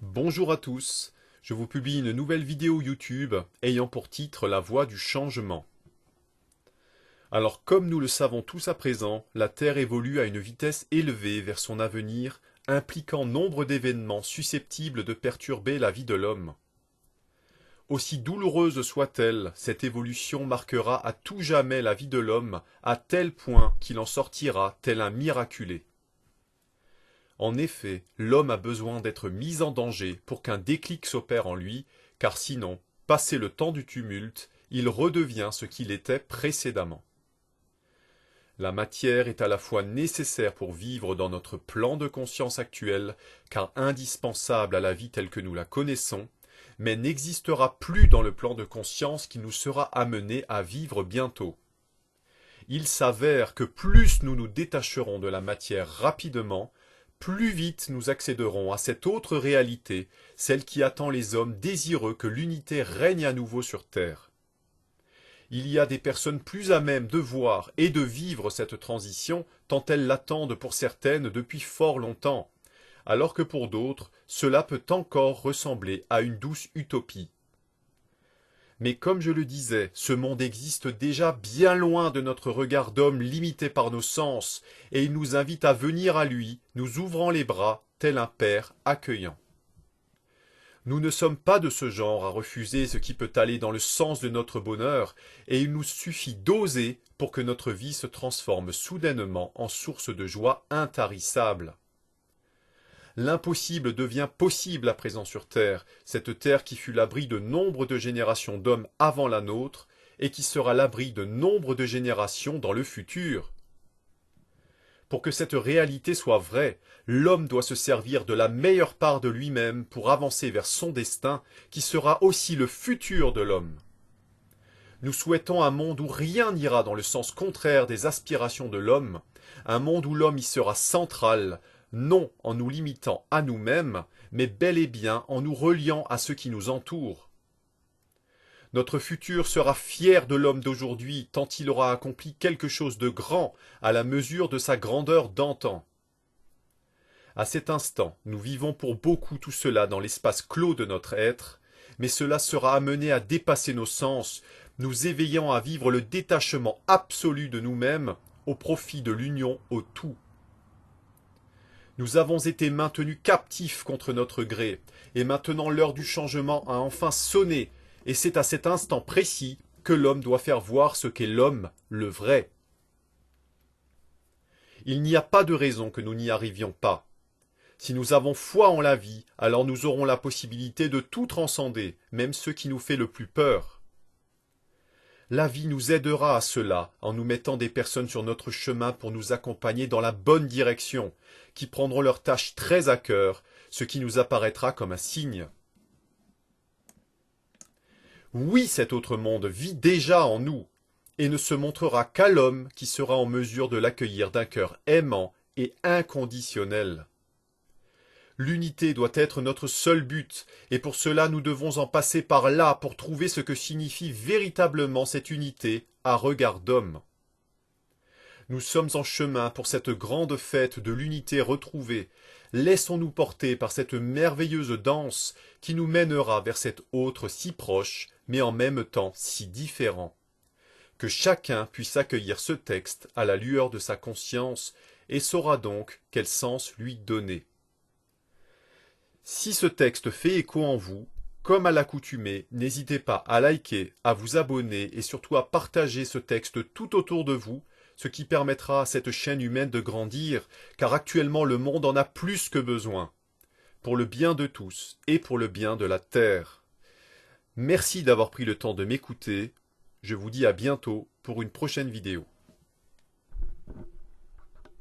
Bonjour à tous, je vous publie une nouvelle vidéo YouTube ayant pour titre La voie du changement. Alors comme nous le savons tous à présent, la Terre évolue à une vitesse élevée vers son avenir, impliquant nombre d'événements susceptibles de perturber la vie de l'homme. Aussi douloureuse soit-elle, cette évolution marquera à tout jamais la vie de l'homme à tel point qu'il en sortira tel un miraculé. En effet, l'homme a besoin d'être mis en danger pour qu'un déclic s'opère en lui, car sinon, passé le temps du tumulte, il redevient ce qu'il était précédemment. La matière est à la fois nécessaire pour vivre dans notre plan de conscience actuel, car indispensable à la vie telle que nous la connaissons, mais n'existera plus dans le plan de conscience qui nous sera amené à vivre bientôt. Il s'avère que plus nous nous détacherons de la matière rapidement, plus vite nous accéderons à cette autre réalité, celle qui attend les hommes désireux que l'unité règne à nouveau sur terre. Il y a des personnes plus à même de voir et de vivre cette transition, tant elles l'attendent pour certaines depuis fort longtemps, alors que pour d'autres, cela peut encore ressembler à une douce utopie. Mais comme je le disais, ce monde existe déjà bien loin de notre regard d'homme limité par nos sens, et il nous invite à venir à lui, nous ouvrant les bras, tel un père accueillant. Nous ne sommes pas de ce genre à refuser ce qui peut aller dans le sens de notre bonheur, et il nous suffit d'oser pour que notre vie se transforme soudainement en source de joie intarissable. L'impossible devient possible à présent sur Terre, cette Terre qui fut l'abri de nombre de générations d'hommes avant la nôtre, et qui sera l'abri de nombre de générations dans le futur. Pour que cette réalité soit vraie, l'homme doit se servir de la meilleure part de lui-même pour avancer vers son destin, qui sera aussi le futur de l'homme. Nous souhaitons un monde où rien n'ira dans le sens contraire des aspirations de l'homme, un monde où l'homme y sera central, non en nous limitant à nous-mêmes, mais bel et bien en nous reliant à ce qui nous entoure. Notre futur sera fier de l'homme d'aujourd'hui tant il aura accompli quelque chose de grand à la mesure de sa grandeur d'antan. À cet instant, nous vivons pour beaucoup tout cela dans l'espace clos de notre être, mais cela sera amené à dépasser nos sens, nous éveillant à vivre le détachement absolu de nous-mêmes au profit de l'union au tout. Nous avons été maintenus captifs contre notre gré, et maintenant l'heure du changement a enfin sonné, et c'est à cet instant précis que l'homme doit faire voir ce qu'est l'homme, le vrai. Il n'y a pas de raison que nous n'y arrivions pas. Si nous avons foi en la vie, alors nous aurons la possibilité de tout transcender, même ce qui nous fait le plus peur. La vie nous aidera à cela en nous mettant des personnes sur notre chemin pour nous accompagner dans la bonne direction, qui prendront leurs tâches très à cœur, ce qui nous apparaîtra comme un signe. Oui, cet autre monde vit déjà en nous, et ne se montrera qu'à l'homme qui sera en mesure de l'accueillir d'un cœur aimant et inconditionnel. L'unité doit être notre seul but, et pour cela nous devons en passer par là pour trouver ce que signifie véritablement cette unité à regard d'homme. Nous sommes en chemin pour cette grande fête de l'unité retrouvée. Laissons-nous porter par cette merveilleuse danse qui nous mènera vers cet autre si proche, mais en même temps si différent. Que chacun puisse accueillir ce texte à la lueur de sa conscience et saura donc quel sens lui donner. Si ce texte fait écho en vous, comme à l'accoutumée, n'hésitez pas à liker, à vous abonner et surtout à partager ce texte tout autour de vous, ce qui permettra à cette chaîne humaine de grandir, car actuellement le monde en a plus que besoin, pour le bien de tous et pour le bien de la Terre. Merci d'avoir pris le temps de m'écouter, je vous dis à bientôt pour une prochaine vidéo.